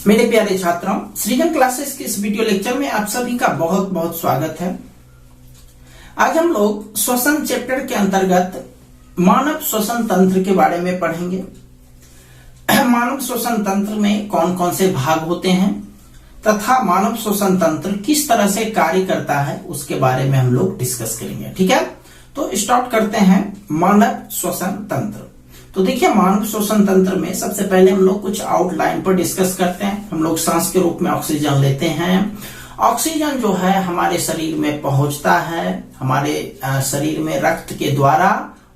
मेरे प्यारे छात्रों, सृजन क्लासेस के इस वीडियो लेक्चर में आप सभी का बहुत बहुत स्वागत है। आज हम लोग श्वसन चैप्टर के अंतर्गत मानव श्वसन तंत्र के बारे में पढ़ेंगे। मानव श्वसन तंत्र में कौन कौन से भाग होते हैं तथा मानव श्वसन तंत्र किस तरह से कार्य करता है उसके बारे में हम लोग डिस्कस करेंगे। ठीक है, तो स्टार्ट करते हैं मानव श्वसन तंत्र। तो देखिए, मानव श्वसन तंत्र में सबसे पहले हम लोग कुछ आउटलाइन पर डिस्कस करते हैं। हम लोग सांस के रूप में ऑक्सीजन लेते हैं। ऑक्सीजन जो है हमारे शरीर में पहुंचता है, हमारे शरीर में रक्त के द्वारा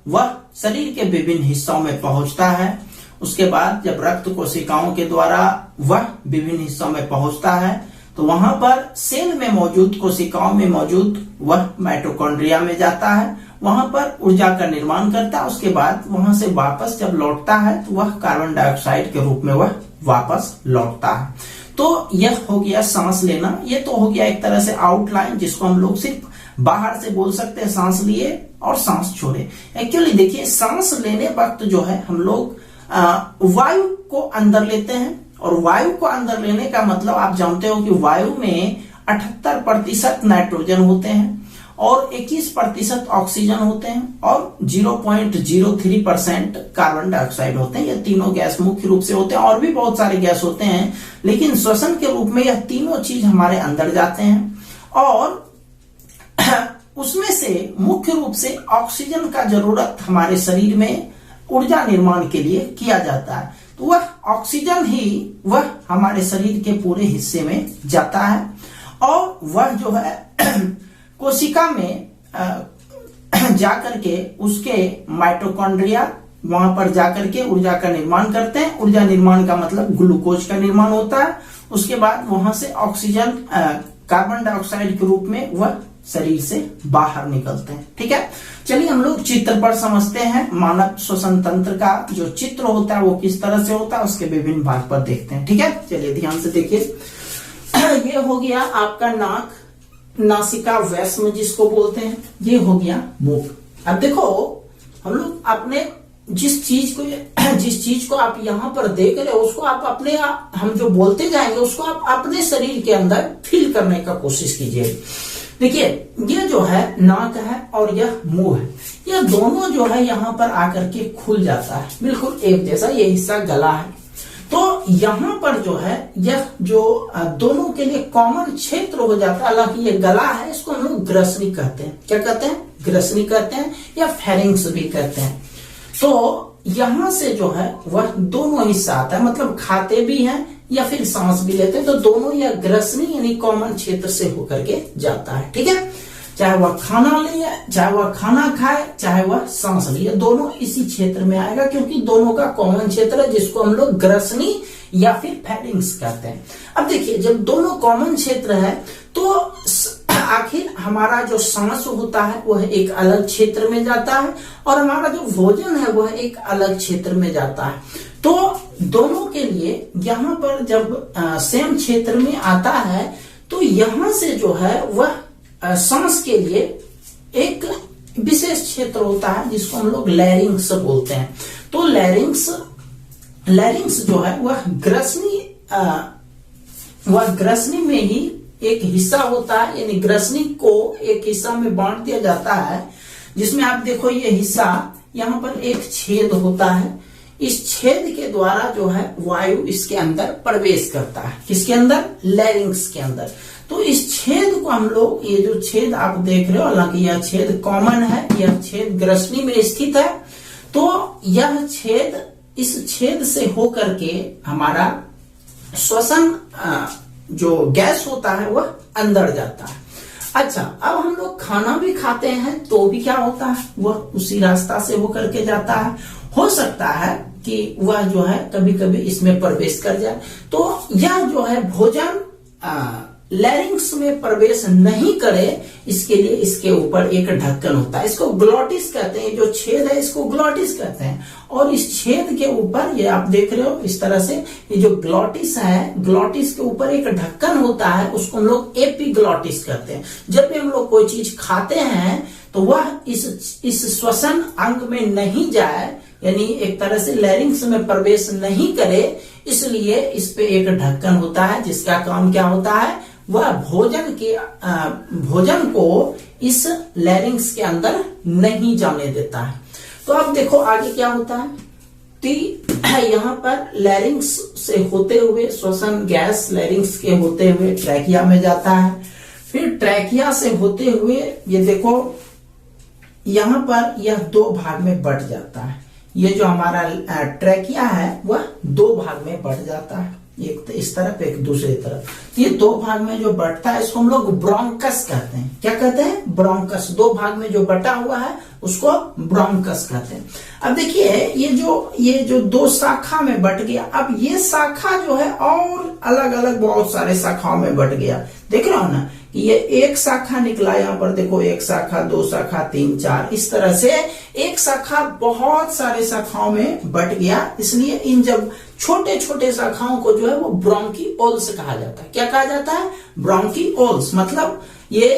वह शरीर के विभिन्न हिस्सों में पहुंचता है। उसके बाद जब रक्त कोशिकाओं के द्वारा वह विभिन्न हिस्सों में पहुंचता है तो वहां पर सेल में मौजूद कोशिकाओं में मौजूद वह माइटोकॉन्ड्रिया में जाता है, वहां पर ऊर्जा का निर्माण करता है। उसके बाद वहां से वापस जब लौटता है तो वह कार्बन डाइऑक्साइड के रूप में वह वापस लौटता है। तो यह हो गया सांस लेना। ये तो हो गया एक तरह से आउटलाइन, जिसको हम लोग सिर्फ बाहर से बोल सकते हैं सांस लिए और सांस छोड़े। एक्चुअली देखिए, सांस लेने वक्त जो है हम लोग वायु को अंदर लेते हैं, और वायु को अंदर लेने का मतलब आप जानते हो कि वायु में 78% नाइट्रोजन होते हैं और 21% ऑक्सीजन होते हैं और 0.03% कार्बन डाइऑक्साइड होते हैं। ये तीनों गैस मुख्य रूप से होते हैं, और भी बहुत सारे गैस होते हैं, लेकिन श्वसन के रूप में यह तीनों चीज हमारे अंदर जाते हैं। और उसमें से मुख्य रूप से ऑक्सीजन का जरूरत हमारे शरीर में ऊर्जा निर्माण के लिए किया जाता है। तो वह ऑक्सीजन ही वह हमारे शरीर के पूरे हिस्से में जाता है, और वह जो है कोशिका में जाकर के उसके माइटोकॉन्ड्रिया वहां पर जाकर के ऊर्जा का निर्माण करते हैं। ऊर्जा निर्माण का मतलब ग्लूकोज का निर्माण होता है। उसके बाद वहां से ऑक्सीजन कार्बन डाइऑक्साइड के रूप में वह शरीर से बाहर निकलते हैं। ठीक है, चलिए हम लोग चित्र पर समझते हैं। मानव श्वसन तंत्र का जो चित्र होता है वो किस तरह से होता है, उसके विभिन्न भाग पर देखते हैं। ठीक है, चलिए ध्यान से देखिए। ये हो गया आपका नाक, नासिका वैष्म जिसको बोलते हैं, ये हो गया मुख। अब देखो, हम लोग अपने जिस चीज को आप यहाँ पर देख रहे हो उसको आप अपने हम जो बोलते जाएंगे उसको आप अपने शरीर के अंदर फील करने का कोशिश कीजिए। देखिए, ये जो है नाक है और यह मुंह है, यह दोनों जो है यहाँ पर आकर के खुल जाता है, बिल्कुल एक जैसा। ये हिस्सा गला है, तो यहाँ पर जो है यह जो दोनों के लिए कॉमन क्षेत्र हो जाता है। हालांकि ये गला है, इसको हम लोग ग्रसनी कहते हैं। क्या कहते हैं? ग्रसनी कहते हैं, या फेरिंग्स भी कहते हैं। तो यहां से जो है वह दोनों हिस्सा आता है, मतलब खाते भी हैं या फिर सांस भी लेते हैं, तो दोनों यह ग्रसनी यानी कॉमन क्षेत्र से होकर के जाता है। ठीक है, चाहे वह खाना ले, चाहे वह खाना खाए, चाहे वह सांस ले, दोनों इसी क्षेत्र में आएगा, क्योंकि दोनों का कॉमन क्षेत्र है, जिसको हम लोग ग्रसनी या फिर फेरिंग्स कहते हैं। अब देखिए, जब दोनों कॉमन क्षेत्र है तो आखिर हमारा जो सांस होता है वह एक अलग क्षेत्र में जाता है, और हमारा जो भोजन है वह एक अलग क्षेत्र में जाता है। तो दोनों के लिए यहाँ पर जब सेम क्षेत्र में आता है तो यहाँ से जो है वह सांस के लिए एक विशेष क्षेत्र होता है, जिसको हम लोग लैरिंग्स बोलते हैं। तो लैरिंग्स जो है वह ग्रसनी में ही एक हिस्सा होता है, यानी ग्रसनी को एक हिस्सा में बांट दिया जाता है, जिसमें आप देखो ये हिस्सा, यहाँ पर एक छेद होता है। इस छेद के द्वारा जो है वायु इसके अंदर प्रवेश करता है। किसके अंदर? लैरिंग्स के अंदर। तो इस छेद को हम लोग, ये जो छेद आप देख रहे हो, हालांकि यह छेद कॉमन है, यह छेद ग्रसनी में स्थित है। तो यह छेद, इस छेद से होकर के हमारा श्वसन जो गैस होता है वह अंदर जाता है। अच्छा, अब हम लोग खाना भी खाते हैं तो भी क्या होता है, वह उसी रास्ता से होकर के जाता है। हो सकता है कि वह जो है कभी कभी इसमें प्रवेश कर जाए। तो यह जो है भोजन लैरिंग्स में प्रवेश नहीं करे, इसके लिए इसके ऊपर एक ढक्कन होता है, इसको ग्लॉटिस कहते हैं। जो छेद है इसको ग्लॉटिस कहते हैं, और इस छेद के ऊपर, ये आप देख रहे हो इस तरह से, ये जो ग्लॉटिस है, ग्लॉटिस के ऊपर एक ढक्कन होता है, उसको हम लोग एपिग्लॉटिस कहते हैं। जब भी हम लोग कोई चीज खाते हैं तो वह इस श्वसन अंग में नहीं जाए, यानी एक तरह से लैरिंग्स में प्रवेश नहीं करे, इसलिए इस पे एक ढक्कन होता है जिसका काम क्या होता है, वह भोजन को इस लैरिंग्स के अंदर नहीं जाने देता है। तो अब देखो आगे क्या होता है, यहाँ पर लैरिंग्स से होते हुए श्वसन गैस लैरिंग्स के होते हुए ट्रैकिया में जाता है, फिर ट्रैकिया से होते हुए ये देखो यहाँ पर यह दो भाग में बंट जाता है। ये जो हमारा ट्रैकिया है वह दो भाग में बंट जाता है, एक इस तरफ एक दूसरी तरफ। ये दो भाग में जो बंटता है इसको हम लोग ब्रोंकस कहते हैं। क्या कहते हैं, ब्रोंकस। दो भाग में जो बटा हुआ है उसको ब्रोंकस कहते हैं। अब देखिए ये जो दो शाखा में बट गया, अब ये शाखा जो है और अलग अलग बहुत सारे शाखाओं में बट गया। देख रहे हो ना कि ये एक शाखा निकला, यहाँ पर देखो एक शाखा, दो शाखा, तीन, चार, इस तरह से एक शाखा बहुत सारे शाखाओं में बट गया। इसलिए इन जब छोटे छोटे शाखाओं को जो है वो ब्रोंकिओल्स कहा जाता है। क्या कहा जाता है, ब्रोंकिओल्स। मतलब ये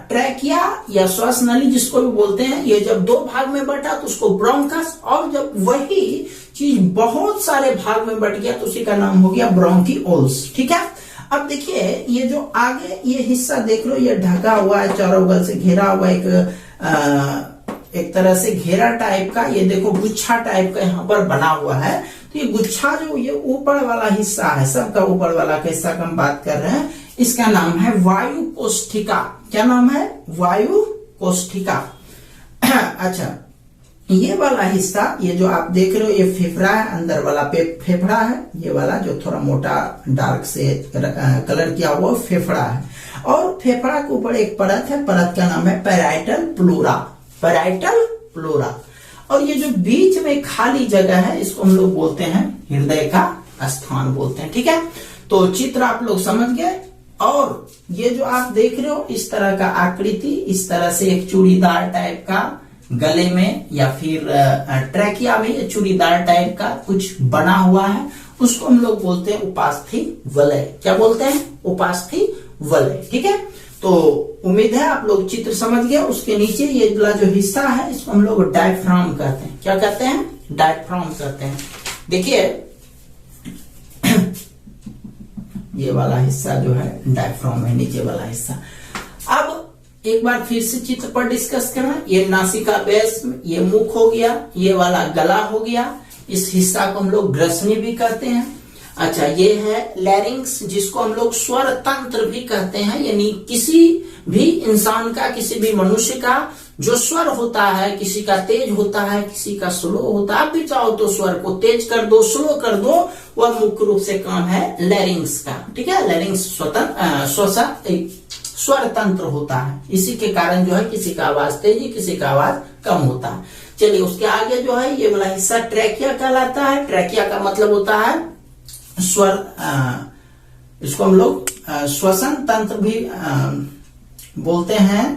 ट्रैकिया या श्वास नली जिसको भी बोलते हैं, ये जब दो भाग में बटा तो उसको ब्रोंकस, और जब वही चीज बहुत सारे भाग में बट गया तो उसी का नाम हो गया ब्रोंकिओल्स। ठीक है। अब देखिए ये जो आगे ये हिस्सा देख लो, ये ढका हुआ है, चारों बगल से घेरा हुआ, एक तरह से घेरा टाइप का, ये देखो गुच्छा टाइप का यहाँ पर बना हुआ है। तो ये गुच्छा जो ये ऊपर वाला हिस्सा है, सबका ऊपर वाला का हिस्सा का हम बात कर रहे हैं, इसका नाम है वायु कोष्ठिका। क्या नाम है, वायु कोष्ठिका। अच्छा, ये वाला हिस्सा, ये जो आप देख रहे हो ये फेफड़ा है, अंदर वाला फेफड़ा है, ये वाला जो थोड़ा मोटा डार्क से कलर किया हुआ फेफड़ा है। और फेफड़ा के ऊपर एक परत है, परत का नाम है पैराइटल प्लूरा, पैराइटल प्लूरा। और ये जो बीच में खाली जगह है इसको हम लोग बोलते हैं हृदय का स्थान बोलते हैं। ठीक है, तो चित्र आप लोग समझ गए। और ये जो आप देख रहे हो इस तरह का आकृति, इस तरह से एक चूड़ीदार टाइप का गले में या फिर ट्रैकिया में चूड़ीदार टाइप का कुछ बना हुआ है, उसको हम लोग बोलते हैं उपास्थि वलय। क्या बोलते हैं, उपास्थि वलय। ठीक है, तो उम्मीद है आप लोग चित्र समझ गए। उसके नीचे ये वाला जो हिस्सा है इसको हम लोग डायफ्राम कहते हैं। क्या कहते हैं, डायफ्राम कहते हैं। देखिए ये वाला हिस्सा जो है डायफ्राम है, नीचे वाला हिस्सा। अब एक बार फिर से चित्र पर डिस्कस करना। ये नासिका बेस, ये मुख हो गया, ये वाला गला हो गया, इस हिस्सा को हम लोग ग्रसनी भी कहते हैं। अच्छा, ये है लैरिंग्स जिसको हम लोग स्वर तंत्र भी कहते हैं, यानी किसी भी इंसान का, किसी भी मनुष्य का जो स्वर होता है, किसी का तेज होता है, किसी का स्लो होता है। आप भी चाहो तो स्वर को तेज कर दो, स्लो कर दो, वह मुख्य रूप से काम है लैरिंग्स का। ठीक है, लैरिंग्स स्वर तंत्र होता है, इसी के कारण जो है किसी का आवाज तेजी, किसी का आवाज कम होता है। चलिए उसके आगे जो है ये वाला हिस्सा ट्रैकिया कहलाता है। ट्रैकिया का मतलब होता है स्वर, इसको हम लोग श्वसन तंत्र भी बोलते हैं।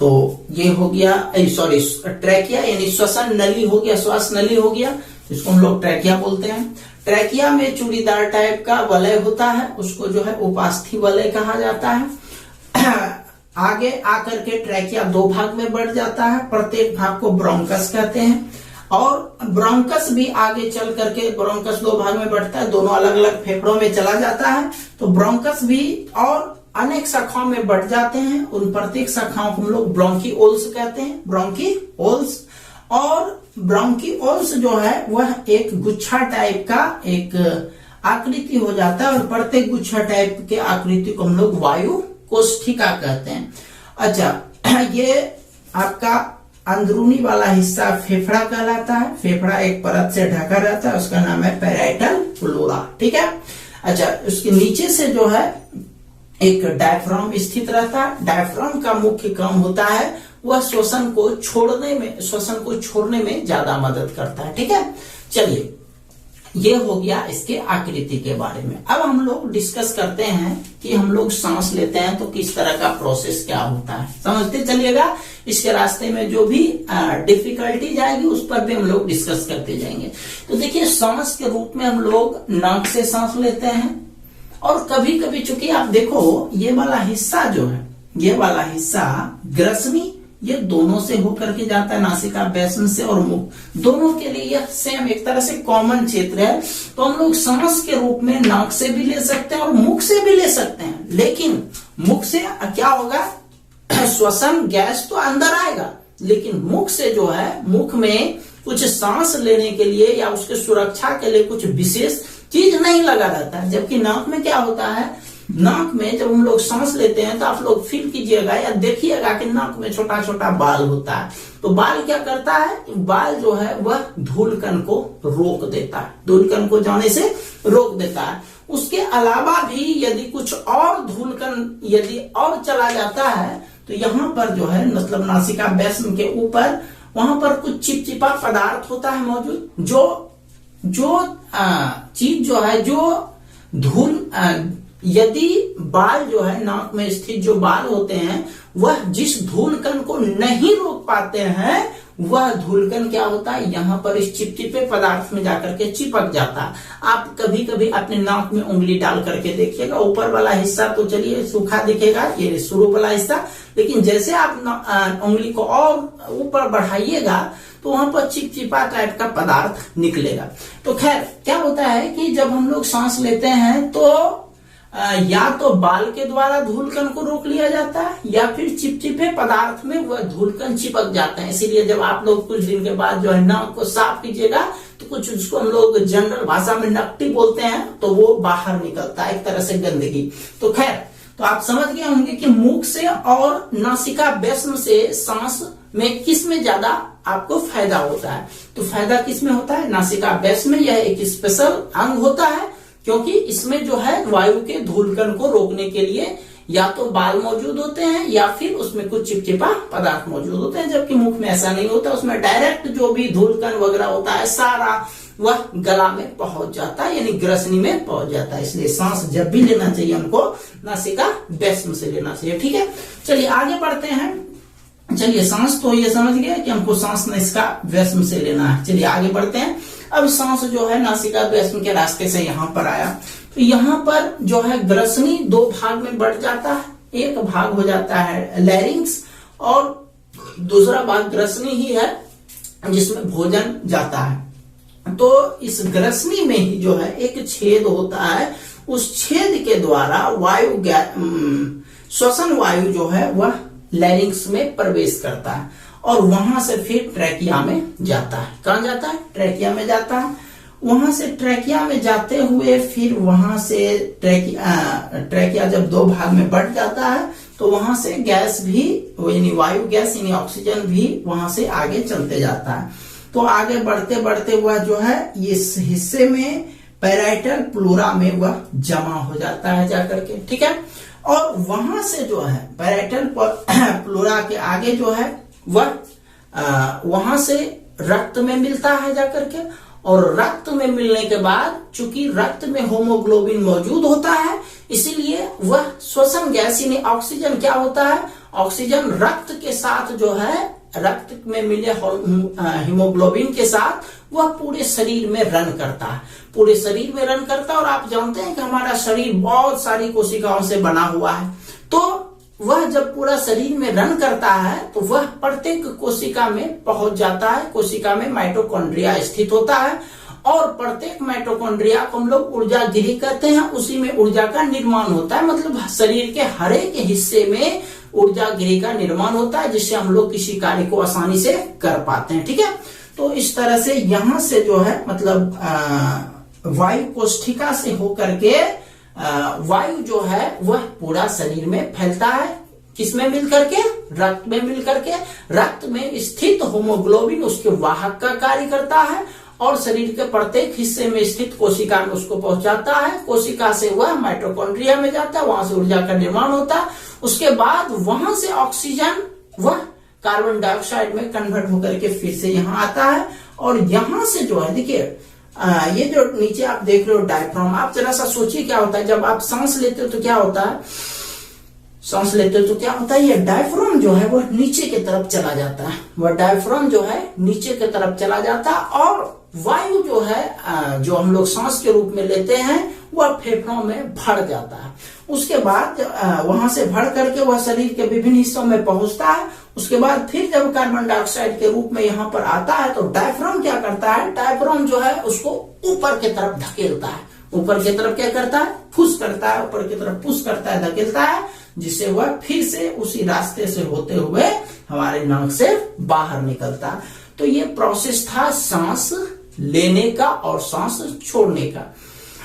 तो ये हो गया, सॉरी, ट्रैकिया यानी श्वसन नली हो गया, श्वास नली हो गया, इसको हम लोग ट्रैकिया बोलते हैं। ट्रैकिया में चूड़ीदार टाइप का वलय होता है, उसको जो है उपास्थि वलय कहा जाता है। आगे आकर के ट्रैकिया दो भाग में बढ़ जाता है, प्रत्येक भाग को ब्रोंकस कहते हैं। और ब्रोंकस भी आगे चल करके, ब्रोंकस दो भाग में बढ़ता है, दोनों अलग अलग फेफड़ों में चला जाता है। तो ब्रोंकस भी और अनेक शाखाओं में बढ़ जाते हैं, उन प्रत्येक शाखाओं को हम लोग ब्रोंकिओल्स कहते हैं, ब्रोंकिओल्स। और ब्रोंकिओल्स जो है वह एक गुच्छा टाइप का एक आकृति हो जाता है, और प्रत्येक गुच्छा टाइप के आकृति को हम लोग वायु कोष्ठिका कहते हैं। अच्छा, ये आपका अंदरूनी वाला हिस्सा फेफड़ा कहलाता है। फेफड़ा एक परत से ढका रहता है, उसका नाम है पैराइटल प्लूरा। ठीक है। अच्छा, उसके नीचे से जो है एक डायफ्राम स्थित रहता है। डायफ्राम का मुख्य काम होता है वह श्वसन को छोड़ने में ज्यादा मदद करता है। ठीक है, चलिए ये हो गया इसके आकृति के बारे में। अब हम लोग डिस्कस करते हैं कि हम लोग सांस लेते हैं तो किस तरह का प्रोसेस क्या होता है, समझते चलिएगा। इसके रास्ते में जो भी डिफिकल्टी जाएगी उस पर भी हम लोग डिस्कस करते जाएंगे। तो देखिए, सांस के रूप में हम लोग नाक से सांस लेते हैं, और कभी कभी चूंकि आप देखो ये वाला हिस्सा जो है, ये वाला हिस्सा ग्रसनी ये दोनों से होकर के जाता है, नासिका बेसन से और मुख दोनों के लिए यह सेम एक तरह से कॉमन क्षेत्र है। तो हम लोग सांस के रूप में नाक से भी ले सकते हैं और मुख से भी ले सकते हैं, लेकिन मुख से क्या होगा, श्वसन गैस तो अंदर आएगा, लेकिन मुख से जो है, मुख में कुछ सांस लेने के लिए या उसके सुरक्षा के लिए कुछ विशेष चीज नहीं लगा रहता है। जबकि नाक में क्या होता है, नाक में जब हम लोग सांस लेते हैं तो आप लोग फील कीजिएगा या देखिएगा कि नाक में छोटा छोटा बाल होता है। तो बाल क्या करता है, बाल जो है वह धूलकण को रोक देता है, धूलकण को जाने से रोक देता है। उसके अलावा भी यदि कुछ और धूलकण यदि और चला जाता है तो यहाँ पर जो है, मतलब नासिका बेसन के ऊपर वहां पर कुछ चिपचिपा पदार्थ होता है मौजूद, जो चीज जो है, जो धूल यदि बाल जो है, नाक में स्थित जो बाल होते हैं, वह जिस धूलकण को नहीं रोक पाते हैं, वह धूलकण क्या होता है, यहाँ पर इस चिपचिपे पदार्थ में जाकर के चिपक जाता है। आप कभी कभी अपने नाक में उंगली डाल करके देखिएगा, ऊपर वाला हिस्सा तो चलिए सूखा दिखेगा, ये शुरू वाला हिस्सा, लेकिन जैसे आप उंगली को और ऊपर बढ़ाइएगा तो वहां पर चिपचिपा टाइप का पदार्थ निकलेगा। तो खैर क्या होता है कि जब हम लोग सांस लेते हैं तो या तो बाल के द्वारा धूलकण को रोक लिया जाता है या फिर चिपचिपे पदार्थ में वह धूलकण चिपक जाता है। इसीलिए जब आप लोग कुछ दिन के बाद जो है नाक को साफ कीजिएगा तो कुछ उसको हम लोग जनरल भाषा में नकटी बोलते हैं, तो वो बाहर निकलता है, एक तरह से गंदगी। तो खैर, तो आप समझ गए होंगे कि मुख से और नासिका बेसन से सांस में किस में ज्यादा आपको फायदा होता है। तो फायदा किस में होता है, नासिका बेसन में। यह एक स्पेशल अंग होता है क्योंकि इसमें जो है वायु के धूलकण को रोकने के लिए या तो बाल मौजूद होते हैं या फिर उसमें कुछ चिपचिपा पदार्थ मौजूद होते हैं। जबकि मुख में ऐसा नहीं होता, उसमें डायरेक्ट जो भी धूलकण वगैरह होता है सारा वह गला में पहुंच जाता है, यानी ग्रसनी में पहुंच जाता है। इसलिए सांस जब भी लेना चाहिए हमको नासिका बेसन से लेना चाहिए। ठीक है, चलिए आगे बढ़ते हैं। चलिए सांस तो ये समझ गया कि हमको सांस नासिका बेसन से लेना है। चलिए आगे बढ़ते हैं। अब सांस जो है नासिका बेसन के रास्ते से यहाँ पर आया, तो यहाँ पर जो है ग्रसनी दो भाग में बढ़ जाता है। एक भाग हो जाता है लैरिंक्स और दूसरा भाग ग्रसनी ही है जिसमें भोजन जाता है। तो इस ग्रसनी में ही जो है एक छेद होता है, उस छेद के द्वारा वायु श्वसन वायु जो है वह लैरिंक्स में प्रवेश करता है और वहां से फिर ट्रैकिया में जाता है। कहां जाता है, ट्रैकिया में जाता है। वहां से ट्रैकिया में जाते हुए फिर वहां से ट्रैकिया जब दो भाग में बढ़ जाता है तो वहां से गैस भी, यानी वायु गैस यानी ऑक्सीजन भी वहां से आगे चलते जाता है। तो आगे बढ़ते बढ़ते वह जो है इस हिस्से में पैराइटल प्लूरा में वह जमा हो जाता है जाकर के। ठीक है, और वहां से जो है पैराइटल प्लूरा के आगे जो है वह वहां से रक्त में मिलता है जाकर के, और रक्त में मिलने के बाद चूंकि रक्त में होमोग्लोबिन मौजूद होता है, इसीलिए वह श्वसन गैस यानी ऑक्सीजन क्या होता है, ऑक्सीजन रक्त के साथ जो है, रक्त में मिले हीमोग्लोबिन के साथ वह पूरे शरीर में रन करता है, पूरे शरीर में रन करता है। और आप जानते हैं कि हमारा शरीर बहुत सारी कोशिकाओं से बना हुआ है, तो वह जब पूरा शरीर में रन करता है तो वह प्रत्येक कोशिका में पहुंच जाता है। कोशिका में माइटोकॉन्ड्रिया स्थित होता है और प्रत्येक माइटोकॉन्ड्रिया को हम लोग ऊर्जा गृह कहते हैं, उसी में ऊर्जा का निर्माण होता है। मतलब शरीर के हर एक हिस्से में ऊर्जा गृह का निर्माण होता है, जिससे हम लोग किसी कार्य को आसानी से कर पाते हैं। ठीक है, तो इस तरह से यहां से जो है मतलब वायु कोष्ठिका से होकर के वायु जो है वह पूरा शरीर में फैलता है। किसमें मिल करके, रक्त में मिल करके। रक्त में स्थित होमोग्लोबिन उसके वाहक का कार्य करता है और शरीर के प्रत्येक हिस्से में स्थित कोशिका में उसको पहुंचाता है। कोशिका से वह माइटोकॉन्ड्रिया में जाता है, वहां से ऊर्जा का निर्माण होता है। उसके बाद वहां से ऑक्सीजन वह कार्बन डाइऑक्साइड में कन्वर्ट होकर के फिर से यहाँ आता है। और यहां से जो है देखिए ये जो नीचे आप देख रहे हो डायफ्राम, आप जरा सा सोचिए क्या होता है जब आप सांस लेते हो तो क्या होता है, सांस लेते हो तो क्या होता है, ये डायफ्राम जो है वह नीचे की तरफ चला जाता है। वह डायफ्राम जो है नीचे की तरफ चला जाता है और वायु जो है जो हम लोग सांस के रूप में लेते हैं वह फेफड़ों में भर जाता है। उसके बाद वहां से भर करके वह शरीर के विभिन्न हिस्सों में पहुंचता है। उसके बाद फिर जब कार्बन डाइऑक्साइड के रूप में यहाँ पर आता है तो डायफ्राम क्या करता है, डायफ्राम जो है उसको ऊपर की तरफ धकेलता है, ऊपर की तरफ क्या करता है, पुश करता है, ऊपर की तरफ पुश करता है, धकेलता है, जिससे वह फिर से उसी रास्ते से होते हुए हमारे नाक से बाहर निकलता है। तो ये प्रोसेस था सांस लेने का और सांस छोड़ने का।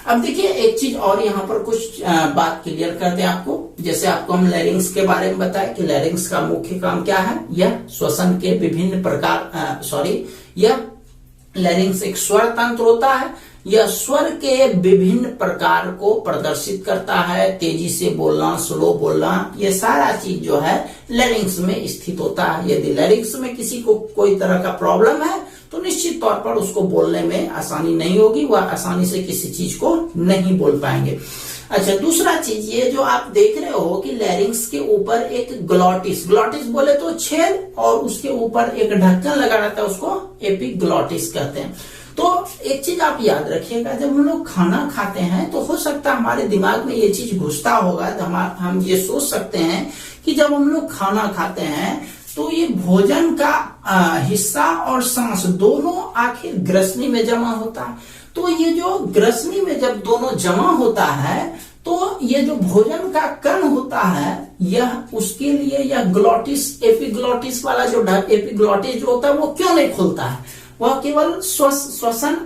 अब देखिए एक चीज और यहाँ पर कुछ बात क्लियर करते हैं आपको। जैसे आपको हम लैरिंग्स के बारे में बताएं कि लैरिंग्स का मुख्य काम क्या है, यह श्वसन के विभिन्न प्रकार यह लैरिंग्स एक स्वर तंत्र होता है, यह स्वर के विभिन्न प्रकार को प्रदर्शित करता है, तेजी से बोलना, स्लो बोलना, ये सारा चीज जो है लैरिंग्स में स्थित होता है। यदि लैरिंग्स में किसी को कोई तरह का प्रॉब्लम है तो निश्चित तौर पर उसको बोलने में आसानी नहीं होगी, वह आसानी से किसी चीज को नहीं बोल पाएंगे। अच्छा, दूसरा चीज ये जो आप देख रहे हो कि लैरिंग्स के ऊपर एक ग्लॉटिस, ग्लॉटिस बोले तो छेद, और उसके ऊपर एक ढक्कन लगा रहता है, उसको एपिग्लॉटिस कहते हैं। तो एक चीज आप याद रखिएगा, जब हम लोग खाना खाते हैं तो हो सकता है हमारे दिमाग में ये चीज घुसता होगा, तो हम ये सोच सकते हैं कि जब हम लोग खाना खाते हैं तो ये भोजन का हिस्सा और सांस दोनों आखिर ग्रसनी में जमा होता है। तो ये जो ग्रसनी में जब दोनों जमा होता है तो ये जो भोजन का कण होता है, यह उसके लिए यह ग्लॉटिस, एपिग्लॉटिस वाला जो एपिग्लॉटिस जो होता है वो क्यों नहीं खुलता है, वह केवल श्वसन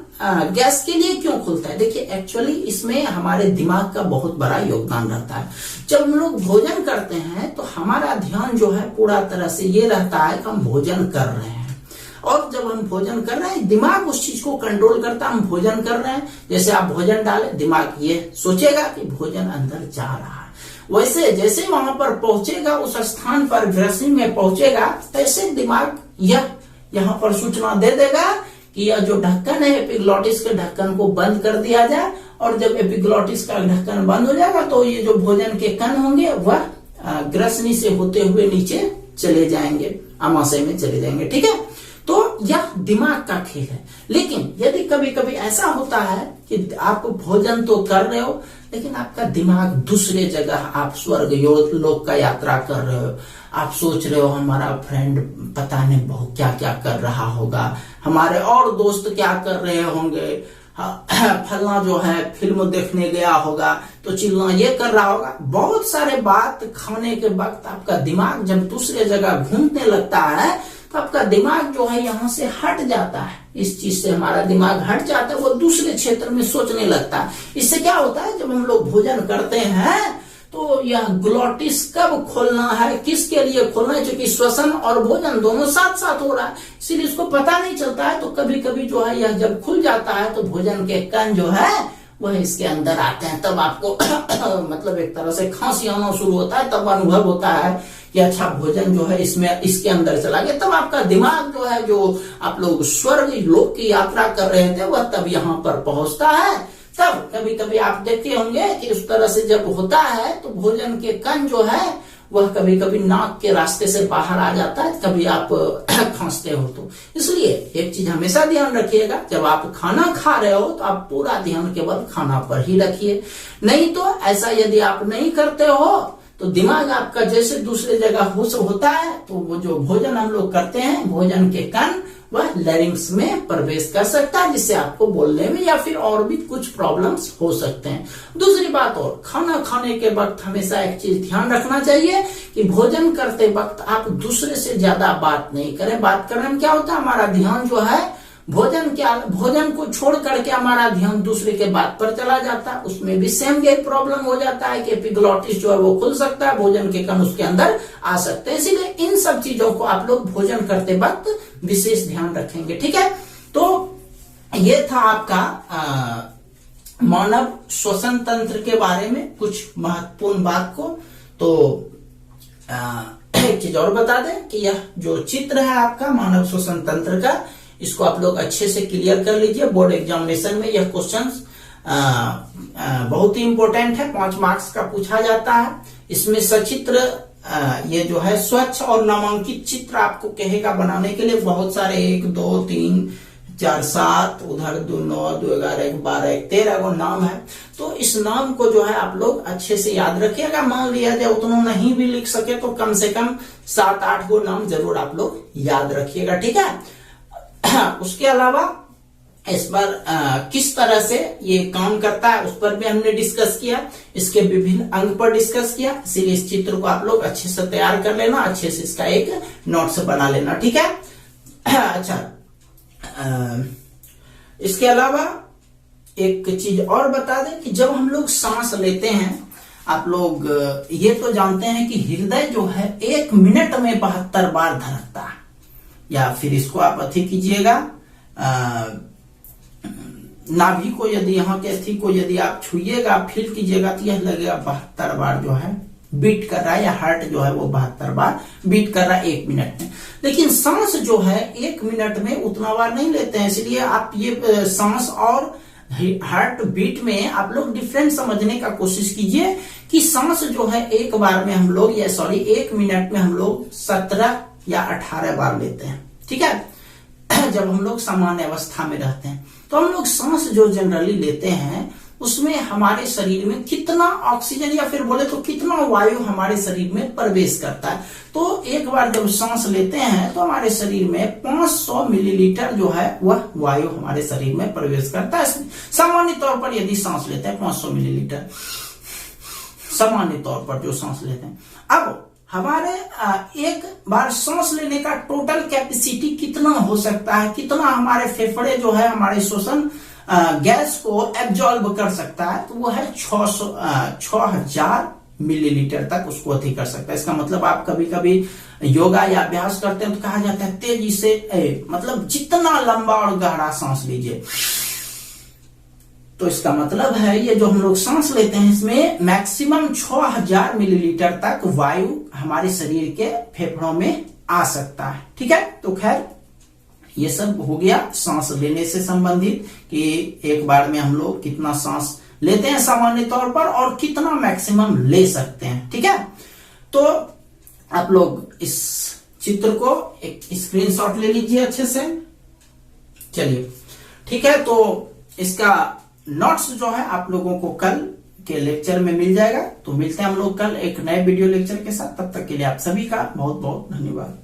गैस के लिए क्यों खुलता है। देखिए एक्चुअली इसमें हमारे दिमाग का बहुत बड़ा योगदान रहता है। जब हम लोग भोजन करते हैं तो हमारा ध्यान जो है पूरा तरह से ये रहता है कि हम भोजन कर रहे हैं, और जब हम भोजन कर रहे हैं दिमाग उस चीज को कंट्रोल करता है, हम भोजन कर रहे हैं। जैसे आप भोजन डाले, दिमाग ये सोचेगा कि भोजन अंदर जा रहा है, वैसे जैसे वहां पर पहुंचेगा, उस स्थान पर ग्रसनी में पहुंचेगा, तैसे दिमाग यह यहाँ पर सूचना दे देगा कि यह जो ढक्कन है एपिग्लॉटिस के ढक्कन को बंद कर दिया जाए। और जब एपिग्लॉटिस का ढक्कन बंद हो जाएगा तो ये जो भोजन के कण होंगे वह ग्रसनी से होते हुए नीचे चले जाएंगे, आमाशय में चले जाएंगे। ठीक है, तो यह दिमाग का खेल है। लेकिन यदि कभी कभी ऐसा होता है कि आप भोजन तो कर रहे हो लेकिन आपका दिमाग दूसरे जगह, आप स्वर्ग लोक का यात्रा कर रहे हो, आप सोच रहे हो हमारा फ्रेंड पता नहीं बहुत क्या क्या कर रहा होगा, हमारे और दोस्त क्या कर रहे होंगे, फलना जो है फिल्म देखने गया होगा तो चिल्ला ये कर रहा होगा। बहुत सारे बात खाने के वक्त आपका दिमाग जब दूसरे जगह घूमने लगता है तो आपका दिमाग जो है यहाँ से हट जाता है, इस चीज से हमारा दिमाग हट जाता है, वो दूसरे क्षेत्र में सोचने लगता है। इससे क्या होता है, जब हम लोग भोजन करते हैं तो यह ग्लॉटिस कब खोलना है, किसके लिए खोलना है, क्योंकि श्वसन और भोजन दोनों साथ साथ हो रहा है, इसीलिए इसको पता नहीं चलता है। तो कभी कभी जो है यह जब खुल जाता है तो भोजन के कण जो है वह इसके अंदर आते हैं, तब आपको मतलब एक तरह से खांसी आना शुरू होता है, तब अनुभव होता है कि अच्छा भोजन जो है इसमें इसके अंदर चला गया। तब आपका दिमाग जो है, जो आप लोग स्वर्ग लोक की यात्रा कर रहे थे, वह तब यहाँ पर पहुंचता है। तब कभी कभी आप देखते होंगे कि उस तरह से जब होता है तो भोजन के कण जो है वह कभी कभी नाक के रास्ते से बाहर आ जाता है, कभी आप खांसते हो। तो इसलिए एक चीज हमेशा ध्यान रखिएगा, जब आप खाना खा रहे हो तो आप पूरा ध्यान केवल खाना पर ही रखिए। नहीं तो ऐसा यदि आप नहीं करते हो तो दिमाग आपका जैसे दूसरे जगह होता है, तो वो जो भोजन हम लोग करते हैं, भोजन के कण वह लैरिंग्स में प्रवेश कर सकता है, जिससे आपको बोलने में या फिर और भी कुछ प्रॉब्लम्स हो सकते हैं। दूसरी बात, और खाना खाने के वक्त हमेशा एक चीज ध्यान रखना चाहिए कि भोजन करते वक्त आप दूसरे से ज्यादा बात नहीं करें। बात करने में क्या होता है, हमारा ध्यान जो है भोजन को छोड़ करके हमारा ध्यान दूसरे के बात पर चला जाता है, उसमें भी सेम यही प्रॉब्लम हो जाता है कि एपिग्लॉटिस जो है वो खुल सकता है, भोजन के कण उसके अंदर आ सकते हैं। इसीलिए इन सब चीजों को आप लोग भोजन करते वक्त विशेष ध्यान रखेंगे। ठीक है, तो ये था आपका मानव श्वसन तंत्र के बारे में कुछ महत्वपूर्ण बात को। तो एक चीज और बता दें कि यह जो चित्र है आपका मानव श्वसन तंत्र का, इसको आप लोग अच्छे से क्लियर कर लीजिए। बोर्ड एग्जामिनेशन में यह क्वेश्चंस बहुत ही इंपॉर्टेंट है, 5 मार्क्स का पूछा जाता है। इसमें सचित्र ये जो है स्वच्छ और नामांकित चित्र आपको कहेगा बनाने के लिए। बहुत सारे 1 2 3 4 7, उधर 2 9, 2 11, 1 12, 1 13 गो नाम है। तो इस नाम को जो है आप लोग अच्छे से याद रखिएगा। मान लिया जाए उतना नहीं भी लिख सके तो कम से कम 7 8 गो नाम जरूर आप लोग याद रखिएगा, ठीक है। उसके अलावा इस पर किस तरह से ये काम करता है उस पर भी हमने डिस्कस किया, इसके विभिन्न अंग पर डिस्कस किया। इसीलिए इस चित्र को आप लोग अच्छे से तैयार कर लेना, अच्छे से इसका एक नोट्स बना लेना, ठीक है। अच्छा, इसके अलावा एक चीज और बता दें कि जब हम लोग सांस लेते हैं, आप लोग ये तो जानते हैं कि हृदय जो है 1 मिनट में 72 बार धड़कता है। या फिर इसको आप अथी कीजिएगा, नाभि को यदि यहाँ के अथी को यदि आप छुइएगा, फील कीजिएगा तो यह लगेगा 72 बार जो है बीट कर रहा है, या हार्ट जो है वो 72 बार बीट कर रहा है 1 मिनट में। लेकिन सांस जो है 1 मिनट में उतना बार नहीं लेते हैं। इसलिए आप ये सांस और हार्ट बीट में आप लोग डिफरेंस समझने का कोशिश कीजिए कि सांस जो है एक बार में हम लोग, या सॉरी 1 मिनट में हम लोग 17 या 18 बार लेते हैं, ठीक है, जब हम लोग सामान्य अवस्था में रहते हैं। तो हम लोग सांस जो जनरली लेते हैं उसमें हमारे शरीर में कितना ऑक्सीजन या फिर बोले तो कितना वायु हमारे शरीर में प्रवेश करता है। तो एक बार जब सांस लेते हैं तो हमारे शरीर में 500 मिलीलीटर जो है वह वायु हमारे शरीर में प्रवेश करता है। सामान्य तौर पर यदि सांस लेते हैं 500 मिलीलीटर, सामान्य तौर पर जो सांस लेते हैं। अब हमारे एक बार सांस लेने का टोटल कैपेसिटी कितना हो सकता है, कितना हमारे फेफड़े जो है हमारे श्वसन गैस को एब्जॉर्ब कर सकता है, तो वो है 6000 मिलीलीटर तक उसको अति कर सकता है। इसका मतलब आप कभी कभी योगा या अभ्यास करते हैं तो कहा जाता है तेजी से मतलब जितना लंबा और गहरा सांस लीजिए। तो इसका मतलब है ये जो हम लोग सांस लेते हैं इसमें मैक्सिमम 6000 मिलीलीटर तक वायु हमारे शरीर के फेफड़ों में आ सकता है, ठीक है। तो खैर ये सब हो गया सांस लेने से संबंधित कि एक बार में हम लोग कितना सांस लेते हैं सामान्य तौर पर और कितना मैक्सिमम ले सकते हैं, ठीक है। तो आप लोग इस चित्र को एक स्क्रीनशॉट ले लीजिए अच्छे से। चलिए ठीक है, तो इसका नोट्स जो है आप लोगों को कल के लेक्चर में मिल जाएगा। तो मिलते हैं हम लोग कल एक नए वीडियो लेक्चर के साथ। तब तक के लिए आप सभी का बहुत बहुत धन्यवाद।